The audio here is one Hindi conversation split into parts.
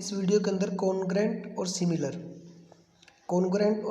इस वीडियो के अंदर कॉन्ग्रेंट और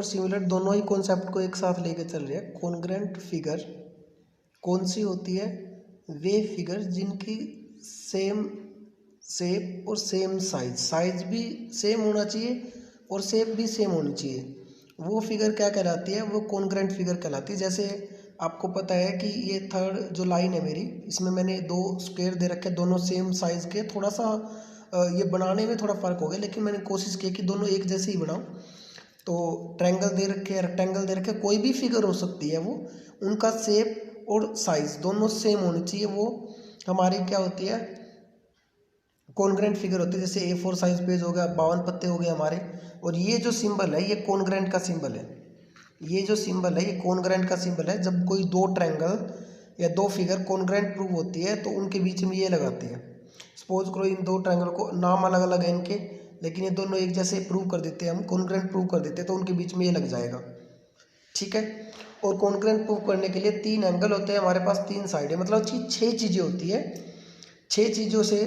सिमिलर दोनों ही कॉन्सेप्ट को एक साथ लेके चल रहे हैं। कॉन्ग्रेंट फिगर कौन सी होती है? वे फिगर जिनकी सेम शेप और सेम साइज भी सेम होना चाहिए और शेप भी सेम होनी चाहिए। वो फिगर क्या कहलाती है? वो कॉन्ग्रेंट फिगर कहलाती है। जैसे आपको पता है कि ये थर्ड जो लाइन है मेरी, इसमें मैंने दो स्क्वायर दे रखे, दोनों सेम साइज़ के। थोड़ा सा ये बनाने में थोड़ा फ़र्क हो गया, लेकिन मैंने कोशिश की कि दोनों एक जैसे ही बनाऊं। तो ट्रायंगल दे रखे, रेक्टेंगल दे रखे, कोई भी फिगर हो सकती है, वो उनका शेप और साइज़ दोनों सेम होनी चाहिए। वो हमारी क्या होती है? कॉन्ग्रेंट फिगर होती है। जैसे A4 साइज पेज हो गया, 52 पत्ते हो गए हमारे। और ये जो सिंबल है, ये कॉन्ग्रेंट का सिंबल है। ये जो सिंबल है, ये कॉन्ग्रेंट का सिंबल है। जब कोई दो ट्रायंगल या दो फिगर कॉन्ग्रेंट प्रूव होती है तो उनके बीच में ये लगाते हैं। सपोज करो इन दो ट्रायंगल को, नाम अलग अलग है इनके, लेकिन ये दोनों एक जैसे प्रूव कर देते हैं, हम कॉन्ग्रेंट प्रूव कर देते हैं, तो उनके बीच में ये लग जाएगा। ठीक है। और कॉन्ग्रेंट प्रूव करने के लिए 3 एंगल होते हैं हमारे पास, 3 साइड है, मतलब 6 चीज़ें होती है। 6 चीज़ों से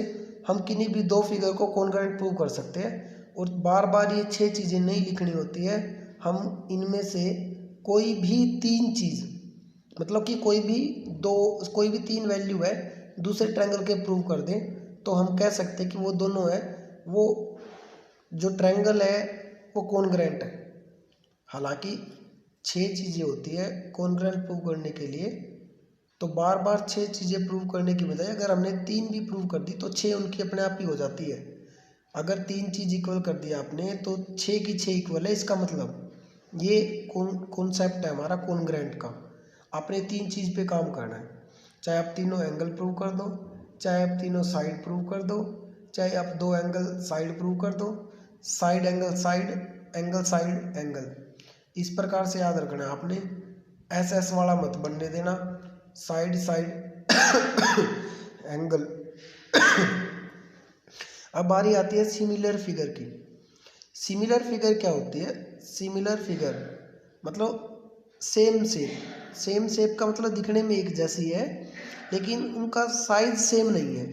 हम किन्हीं भी दो फिगर को कॉन्ग्रेंट प्रूव कर सकते हैं। और बार बार ये 6 चीज़ें नहीं लिखनी होती है। हम इनमें से कोई भी 3 चीज़, मतलब कि कोई भी 3 वैल्यू है, दूसरे ट्रायंगल के प्रूव कर दें, तो हम कह सकते हैं कि वो दोनों है, वो जो ट्रायंगल है वो कॉन्ग्रेंट है। हालांकि 6 चीज़ें होती है कॉन्ग्रेंट प्रूव करने के लिए, तो बार बार 6 चीज़ें प्रूव करने की बजाय अगर हमने 3 भी प्रूव कर दी तो 6 उनकी अपने आप ही हो जाती है। अगर 3 चीज़ इक्वल कर दिया आपने तो 6 की 6 इक्वल है। इसका मतलब ये कॉन्सेप्ट है हमारा कॉन्ग्रेंट का। आपने 3 चीज़ पे काम करना है, चाहे आप तीनों एंगल प्रूव कर दो, चाहे आप तीनों साइड प्रूव कर दो, चाहे आप 2 एंगल साइड प्रूव कर दो, side angle side, angle side angle. इस प्रकार से याद रखना है आपने। एस वाला मत बनने देना, साइड साइड एंगल। अब बारी आती है सिमिलर फिगर की। सिमिलर फिगर क्या होती है? सिमिलर फिगर मतलब सेम शेप का मतलब दिखने में एक जैसी है, लेकिन उनका साइज सेम नहीं है।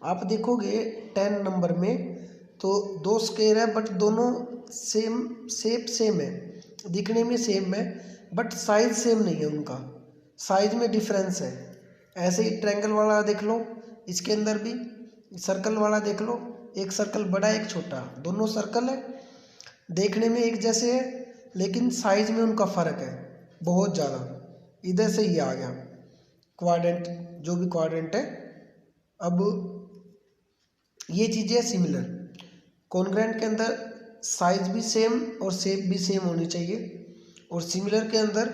आप देखोगे 10 नंबर में तो 2 स्क्वायर है, बट दोनों शेप सेम है, दिखने में सेम है, बट साइज सेम नहीं है। उनका साइज में डिफरेंस है। ऐसे ही ट्रायंगल वाला देख लो, इसके अंदर भी सर्कल वाला देख लो, एक सर्कल बड़ा एक छोटा, दोनों सर्कल है, देखने में एक जैसे है, लेकिन साइज में उनका फ़र्क है बहुत ज़्यादा। इधर से ये आ गया क्वाड्रेंट, जो भी क्वाड्रेंट है। अब ये चीज़ें सिमिलर। कॉन्ग्रेंट के अंदर साइज भी सेम और शेप भी सेम होनी चाहिए, और सिमिलर के अंदर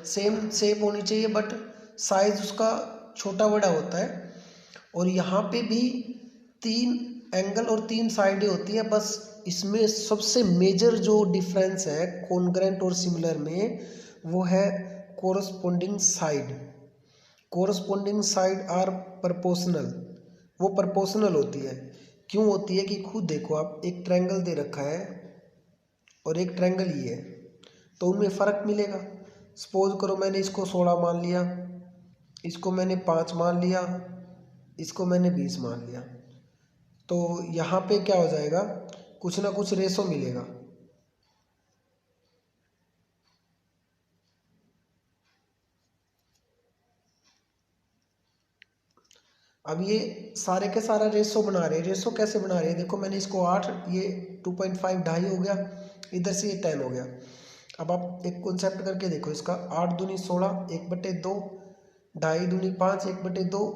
सेम शेप होनी चाहिए, बट साइज उसका छोटा बड़ा होता है। और यहाँ पे भी 3 एंगल और 3 साइडें होती है। बस इसमें सबसे मेजर जो डिफरेंस है कॉन्ग्रेंट और सिमिलर में, वो है corresponding side. Corresponding side are proportional. वो प्रोपोर्शनल होती है। क्यों होती है? कि खुद देखो, आप एक ट्रायंगल दे रखा है और एक ट्रायंगल ये है, तो उनमें फ़र्क मिलेगा। सपोज करो मैंने इसको 16 मान लिया, इसको मैंने 5 मान लिया, इसको मैंने 20 मान लिया, तो यहाँ पे क्या हो जाएगा? कुछ ना कुछ रेशो मिलेगा। अब ये सारे के सारा रेशो बना रहे हैं। रेशो कैसे बना रहे हैं? देखो मैंने इसको 8, ये 2.5 ढाई हो गया, इधर से ये 10 हो गया। अब आप एक कॉन्सेप्ट करके देखो इसका, 8 दूनी 16, 1/2, 2.5 दूनी 5, 1/2,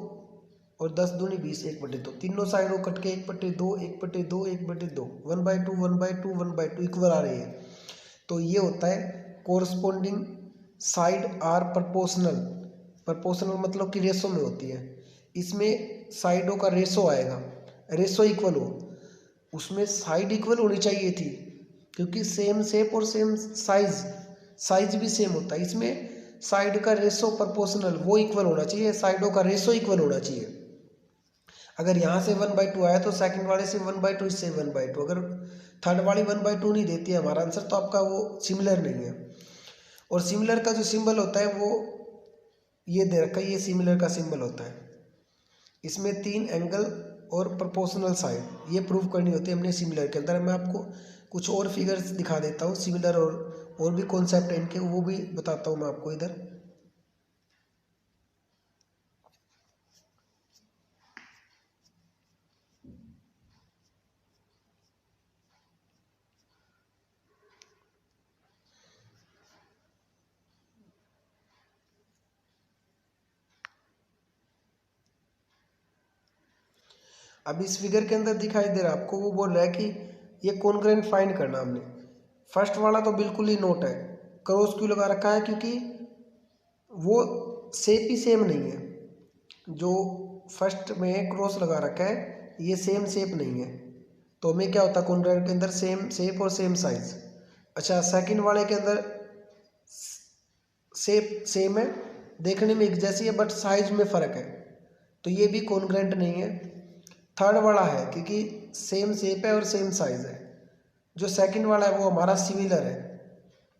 और 10 दूनी 20, 1/2। तीनों साइडों कट के 1/2, 1/2, 1/2, 1/2, 1/2, 1/2 इक्वल आ रही है। तो ये होता है corresponding side are proportional. Proportional मतलब कि रेशो में होती है। इसमें साइडों का रेशो आएगा, रेशो इक्वल हो, उसमें साइड इक्वल होनी चाहिए थी, क्योंकि सेम शेप और सेम साइज भी सेम होता है। इसमें साइड का रेशो प्रोपोर्शनल, वो इक्वल होना चाहिए, साइडों का रेशो इक्वल होना चाहिए। अगर यहाँ से 1/2 आया तो सेकंड वाले से 1/2, इससे 1/2। अगर थर्ड वाली 1/2 नहीं देती है हमारा आंसर, तो आपका वो सिमिलर नहीं है। और सिमिलर का जो सिंबल होता है वो ये दे रखा है, ये सिमिलर का सिंबल होता है। इसमें 3 एंगल और प्रोपोर्शनल साइड, ये प्रूव करनी होती है हमने सिमिलर के अंदर। मैं आपको कुछ और फिगर्स दिखा देता हूँ सिमिलर, और भी कॉन्सेप्ट है इनके, वो भी बताता हूँ मैं आपको इधर। अब इस फिगर के अंदर दिखाई दे रहा है आपको, वो बोल रहा है कि ये कॉन्ग्रेंट फाइंड करना हमने। फर्स्ट वाला तो बिल्कुल ही नोट है, क्रॉस क्यों लगा रखा है, क्योंकि वो शेप ही सेम नहीं है। जो फर्स्ट में क्रॉस लगा रखा है ये सेम शेप नहीं है, तो हमें क्या होता है कॉन्ग्रेंट के अंदर सेम शेप और सेम साइज। अच्छा, सेकंड वाले के अंदर शेप सेम है, देखने में एक जैसी है, बट साइज में फ़र्क है, तो ये भी कॉन्ग्रेंट नहीं है। थर्ड वाला है क्योंकि सेम शेप है और सेम साइज है। जो सेकंड वाला है वो हमारा सिमिलर है,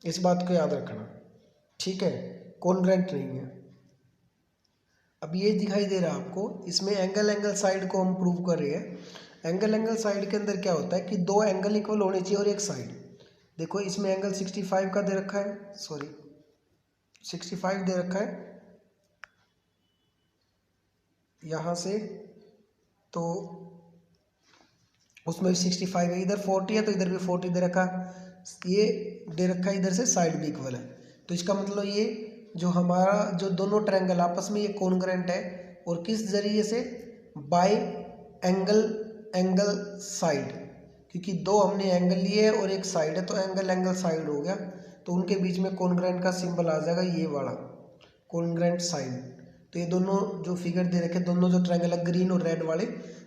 इस बात को याद रखना, ठीक है, कॉन्ग्रेंट नहीं है। अब ये दिखाई दे रहा है आपको, इसमें एंगल साइड को हम प्रूव कर रहे हैं। एंगल साइड के अंदर क्या होता है कि दो एंगल इक्वल होने चाहिए और एक साइड। देखो इसमें एंगल 65 का दे रखा है, सॉरी 65 दे रखा है यहाँ से, तो उसमें भी 65 है, इधर 40 है तो इधर भी 40 दे रखा, ये दे रखा है इधर से साइड भी इक्वल है। तो इसका मतलब ये जो हमारा जो दोनों ट्रायंगल आपस में ये कॉन्ग्रेंट है, और किस जरिए से, बाय एंगल साइड, क्योंकि दो हमने एंगल लिए और एक साइड है, तो एंगल साइड हो गया, तो उनके बीच में कॉन्ग्रेंट का सिंबल आ जाएगा, ये वाला कॉन्ग्रेंट साइन। तो ये दोनों जो फिगर दे रखे, दोनों जो ट्रायंगल है ग्रीन और रेड वाले,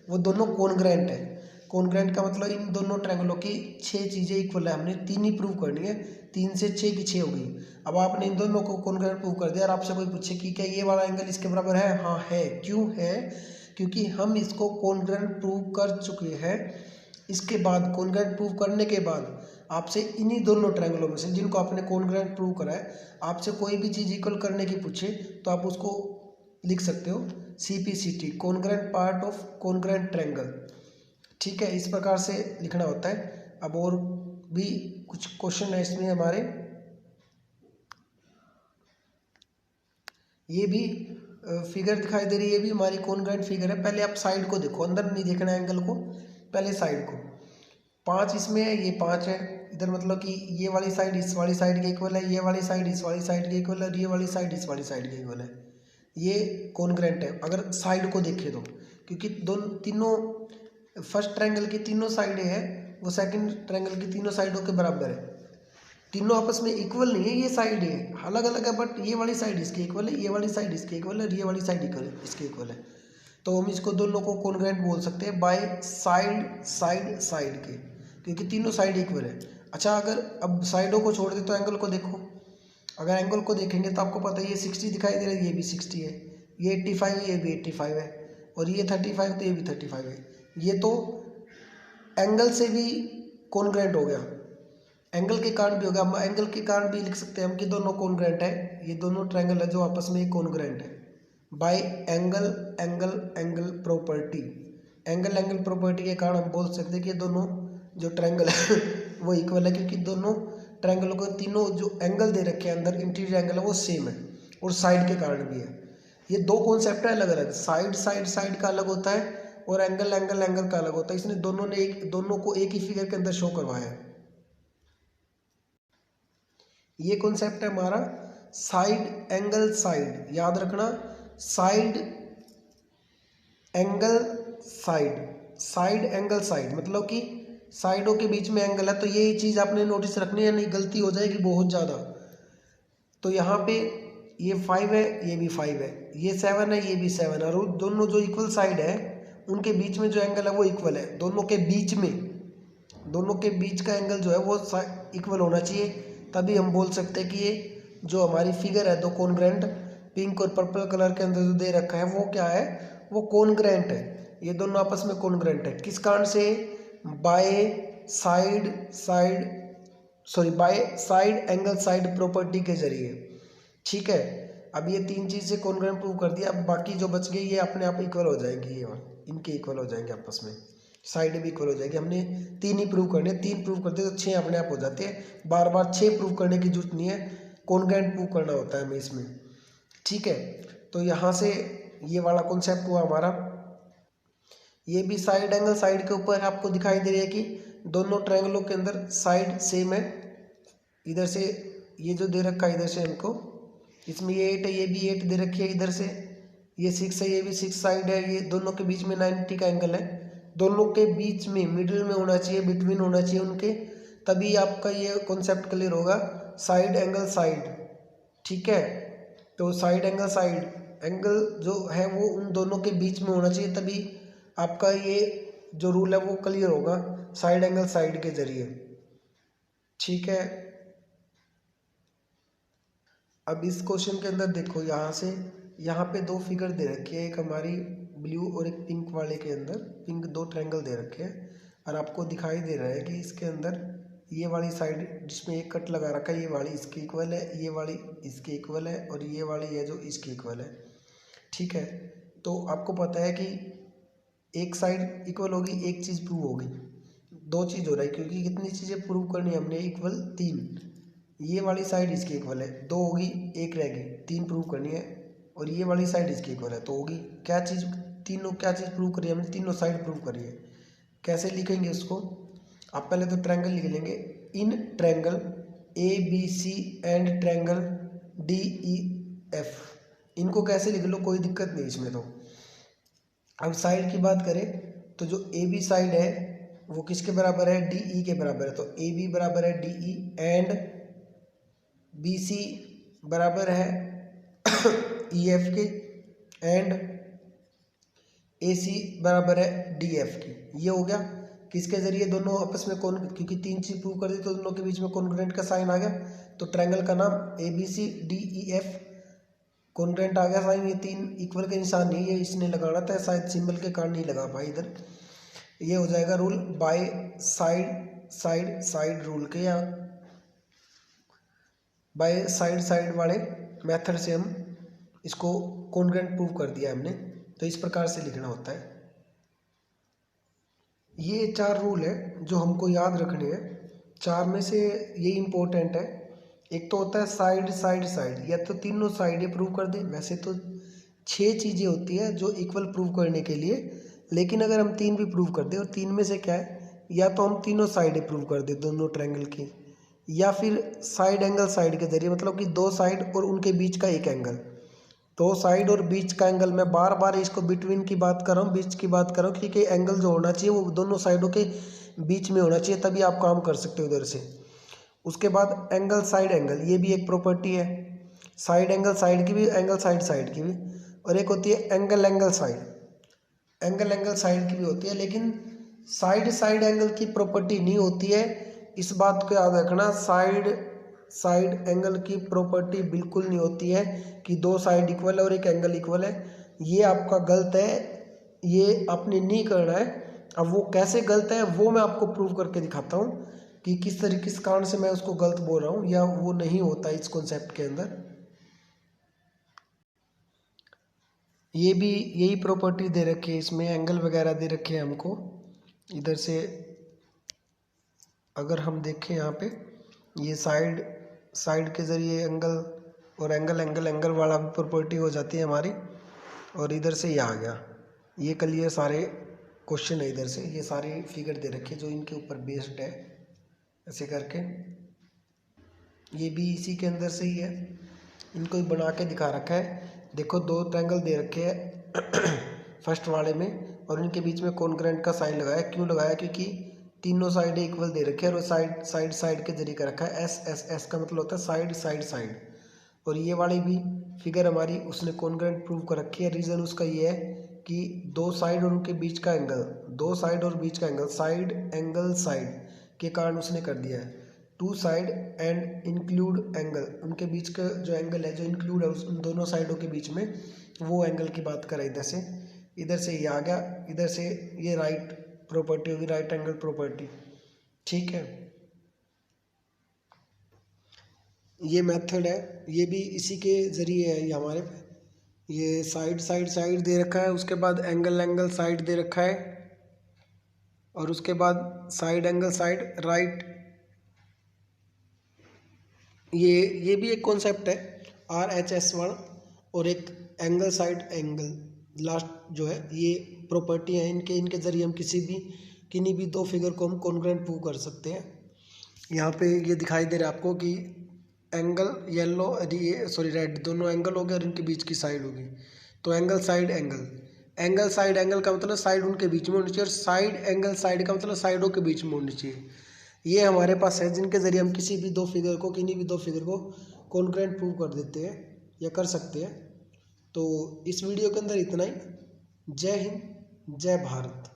वो दोनों कॉन्ग्रेंट है। कॉन्ग्रेंट का मतलब इन दोनों ट्रायंगलों की 6 चीज़ें इक्वल है, हमने 3 ही प्रूव करनी है, 3 से 6 की 6 हो गई। अब आपने इन दोनों को कॉन्ग्रेंट प्रूव कर दिया, और आपसे कोई पूछे कि क्या ये वाला एंगल इसके बराबर है, हाँ है। क्यों है, क्योंकि हम इसको कॉन्ग्रेंट प्रूव कर चुके हैं। इसके बाद कॉन्ग्रेंट प्रूव करने के बाद आपसे इन्हीं दोनों ट्रायंगलों में से जिनको आपने कॉन्ग्रेंट प्रूव करा है, आपसे कोई भी चीज़ इक्वल करने की पूछे तो आप उसको लिख सकते हो CPCT, congruent part of congruent triangle, ठीक है, इस प्रकार से लिखना होता है। अब और भी कुछ क्वेश्चन है इसमें हमारे, ये भी फिगर दिखाई दे रही है, ये भी हमारी कॉन्ग्रेंट फिगर है। पहले आप साइड को देखो, अंदर नहीं देखना है एंगल को, पहले साइड को। 5 इसमें है, ये 5 है इधर, मतलब कि ये वाली साइड इस वाली साइड के इक्वल है, ये वाली साइड इस वाली साइड के इक्वल है, ये वाली साइड इस वाली साइड के इक्वल है, ये कॉन्ग्रेंट है अगर साइड को देखें तो। क्योंकि दोनों तीनों फर्स्ट ट्रायंगल की तीनों साइडें हैं, वो सेकंड ट्रायंगल की तीनों साइडों के बराबर है, तीनों आपस में इक्वल नहीं है, ये साइड है अलग अलग है, बट ये वाली साइड इसके इक्वल है, ये वाली साइड इसके इक्वल है, ये वाली साइड इक्वल इसके इक्वल है, तो हम इसको दोनों को कॉन्ग्रेंट बोल सकते हैं बाय साइड के, क्योंकि तीनों साइड इक्वल है। अच्छा, अगर अब साइडों को छोड़ दे तो एंगल को देखो, अगर एंगल को देखेंगे तो आपको पता है ये 60 दिखाई दे रहा है, ये भी 60 है, ये 85 है, ये भी 85 है, और ये 35 तो ये भी 35 है, ये तो एंगल से भी कॉन्ग्रेंट हो गया, एंगल के कारण भी होगा। हम एंगल के कारण भी लिख सकते हैं हम कि दोनों कॉन्ग्रेंट है, ये दोनों ट्रायंगल है जो आपस में कॉन्ग्रेंट है bye angle property. Angle property के कारण हम बोल सकते हैं कि ये दोनों जो ट्रायंगल है वो इक्वल है, क्योंकि दोनों ट्रायंगलों को तीनों जो एंगल दे रखे हैं अंदर इंटीरियर एंगल है वो सेम है, और साइड के कारण भी है। ये दो कॉन्सेप्ट है अलग अलग, साइड का अलग होता है और एंगल का अलग होता है। इसने दोनों को एक ही फिगर के अंदर शो करवाया है। ये कॉन्सेप्ट है हमारा साइड एंगल साइड, याद रखना, साइड एंगल साइड मतलब कि साइडों के बीच में एंगल है, तो ये चीज़ आपने नोटिस रखनी है, नहीं गलती हो जाएगी बहुत ज़्यादा। तो यहाँ पे ये 5 है, ये भी 5 है, ये 7 है, ये भी 7 है, और दोनों जो इक्वल साइड है उनके बीच में जो एंगल है वो इक्वल है, दोनों के बीच का एंगल जो है वो इक्वल होना चाहिए, तभी हम बोल सकते हैं कि ये जो हमारी फिगर है दो कॉन्ग्रेंट, पिंक और पर्पल कलर के अंदर जो दे रखा है वो क्या है, वो कॉन्ग्रेंट है, ये दोनों आपस में कॉन्ग्रेंट है। किस कारण से, by side angle side property के जरिए, ठीक है। अब ये 3 चीज़ से कॉन्ग्रेंट प्रूव कर दिया, अब बाकी जो बच गई ये अपने आप इक्वल हो जाएंगी ये वाला। इनके इक्वल हो जाएंगे आपस में, साइड भी इक्वल हो जाएगी। हमने 3 ही प्रूव करने, 3 प्रूव करते तो 6 अपने आप हो जाते हैं। बार बार 6 प्रूव करने की जरूरत नहीं है, कॉन्ग्रुएंट प्रूव करना होता है हमें इसमें। ठीक है, तो यहाँ से ये वाला कॉन्सेप्ट हुआ हमारा। ये भी साइड एंगल साइड के ऊपर आपको दिखाई दे रही है कि दोनों ट्रायंगलों के अंदर साइड सेम है। इधर से ये जो दे रखा है इधर से हमको, इसमें ये 8 है, ये भी 8 दे रखी है। इधर से ये 6 है, ये भी 6 साइड है। ये दोनों के बीच में 90 का एंगल है। दोनों के बीच में मिडिल में होना चाहिए, बिटवीन होना चाहिए उनके, तभी आपका ये कॉन्सेप्ट क्लियर होगा। साइड एंगल साइड, ठीक है। तो साइड एंगल साइड, एंगल जो है वो उन दोनों के बीच में होना चाहिए, तभी आपका ये जो रूल है वो क्लियर होगा साइड एंगल साइड के जरिए। ठीक है, अब इस क्वेश्चन के अंदर देखो, यहाँ पे 2 फिगर दे रखी है, एक हमारी ब्लू और एक पिंक वाले के अंदर पिंक 2 ट्रायंगल दे रखे हैं। और आपको दिखाई दे रहा है कि इसके अंदर ये वाली साइड जिसमें एक कट लगा रखा है, ये वाली इसके इक्वल है, ये वाली इसके इक्वल है, और ये वाली है जो इसके इक्वल है। ठीक है, तो आपको पता है कि एक साइड इक्वल होगी, एक चीज़ प्रूव होगी, 2 चीज़ हो रहा है, क्योंकि कितनी चीज़ें प्रूव करनी है हमने, इक्वल 3। ये वाली साइड इसके इक्वल है, 2 होगी, 1 रहेगी, 3 प्रूव करनी है। और ये वाली साइड इसके इक्वल है, तो होगी क्या चीज़, तीनों क्या चीज़ प्रूव करी है हमने, तीनों साइड प्रूव करी है। कैसे लिखेंगे उसको, आप पहले तो ट्रायंगल लिख लेंगे। In triangle ABC and triangle DEF, इनको कैसे लिख लो, कोई दिक्कत नहीं इसमें। तो अब साइड की बात करें तो जो AB साइड है वो किसके बराबर है, DE के बराबर है। तो AB बराबर है DE एंड BC बराबर है EF के एंड AC बराबर है DF की। ये हो गया किसके जरिए, दोनों आपस में कौन, क्योंकि 3 चीज प्रूव कर दी तो दोनों के बीच में कॉन्ग्रुएंट का साइन आ गया। तो ट्रायंगल का नाम ABCDEF, कॉन्ग्रुएंट आ गया साइन। ये 3 इक्वल के निशान नहीं है, इसने लगाना था, शायद सिंबल के कारण नहीं लगा पाई इधर। ये हो जाएगा rule by side side side rule के, या बाय साइड साइड वाले मेथड से हम इसको कॉन्ग्रुएंट प्रूव कर दिया हमने। तो इस प्रकार से लिखना होता है। ये 4 रूल है जो हमको याद रखने हैं। 4 में से ये इम्पोर्टेंट है। एक तो होता है साइड साइड साइड, या तो तीनों साइडें प्रूव कर दें। वैसे तो 6 चीज़ें होती है जो इक्वल प्रूव करने के लिए, लेकिन अगर हम 3 भी प्रूव कर दें, और 3 में से क्या है, या तो हम तीनों साइडें प्रूव कर दें दोनों ट्रायंगल की, या फिर साइड एंगल साइड के जरिए, मतलब कि 2 साइड और उनके बीच का एक एंगल। 2 साइड और बीच का एंगल, मैं बार बार इसको बिटवीन की बात कर रहा हूँ, बीच की बात कर रहा हूँ, क्योंकि एंगल जो होना चाहिए वो दोनों साइडों के बीच में होना चाहिए, तभी आप काम कर सकते हो उधर से। उसके बाद एंगल साइड एंगल, ये भी एक प्रॉपर्टी है। साइड एंगल साइड की भी, एंगल साइड साइड की भी। और एक होती है angle angle side, angle angle side की भी होती है, लेकिन साइड साइड एंगल की प्रॉपर्टी नहीं होती है। इस बात को याद रखना, साइड साइड एंगल की प्रॉपर्टी बिल्कुल नहीं होती है कि 2 साइड इक्वल है और एक एंगल इक्वल है। ये आपका गलत है, ये आपने नहीं करना है। अब वो कैसे गलत है वो मैं आपको प्रूव करके दिखाता हूँ कि किस तरीके, किस कारण से मैं उसको गलत बोल रहा हूँ, या वो नहीं होता इस कॉन्सेप्ट के अंदर। ये भी यही प्रॉपर्टी दे रखी है, इसमें एंगल वगैरह दे रखे हैं हमको। इधर से अगर हम देखें यहाँ पे, ये साइड साइड के ज़रिए एंगल, और एंगल एंगल एंगल वाला भी प्रॉपर्टी हो जाती है हमारी। और इधर से ये आ गया, ये क्लियर सारे क्वेश्चन है। इधर से ये सारे फिगर दे रखे जो इनके ऊपर बेस्ड है, ऐसे करके। ये भी इसी के अंदर से ही है, इनको ही बना के दिखा रखा है। देखो 2 ट्रायंगल दे रखे हैं फर्स्ट वाले में, और इनके बीच में कॉन्ग्रुएंट का साइन लगाया। क्यों लगाया, क्योंकि तीनों साइडें इक्वल दे रखे हैं, और साइड साइड साइड के जरिए का रखा है। एस एस एस का मतलब होता है साइड साइड साइड। और ये वाली भी फिगर हमारी उसने कॉन्ग्रुएंट प्रूव कर रखी है। रीज़न उसका ये है कि 2 साइड और उनके बीच का एंगल, 2 साइड और बीच का एंगल, साइड एंगल साइड के कारण उसने कर दिया है। 2 साइड एंड इंक्लूड एंगल, उनके बीच का जो एंगल है, जो इंक्लूड है उन दोनों साइडों के बीच में, वो एंगल की बात करें। इधर से ये आ गया, इधर से ये राइट प्रॉपर्टी होगी, राइट एंगल प्रॉपर्टी। ठीक है, ये मेथड है, ये भी इसी के जरिए है ये हमारे। ये साइड साइड साइड दे रखा है, उसके बाद एंगल एंगल साइड दे रखा है, और उसके बाद साइड एंगल साइड राइट। ये भी एक कॉन्सेप्ट है RHS1, और एक एंगल साइड एंगल लास्ट जो है, ये प्रॉपर्टी है इनके जरिए हम किन्हीं भी दो फिगर को हम कॉन्ग्रुएंट प्रूव कर सकते हैं। यहाँ पे ये दिखाई दे रहा है आपको कि एंगल येलो ये सॉरी रेड दोनों एंगल हो गए और इनके बीच की साइड होगी, तो angle side angle, angle side angle का मतलब साइड उनके बीच में होनी चाहिए, और साइड एंगल साइड का मतलब साइडों के बीच में होनी चाहिए। ये हमारे पास है जिनके जरिए हम किन्हीं भी दो फिगर को कॉन्ग्रुएंट प्रूव कर देते हैं या कर सकते हैं। तो इस वीडियो के अंदर इतना ही। जय हिंद, जय भारत।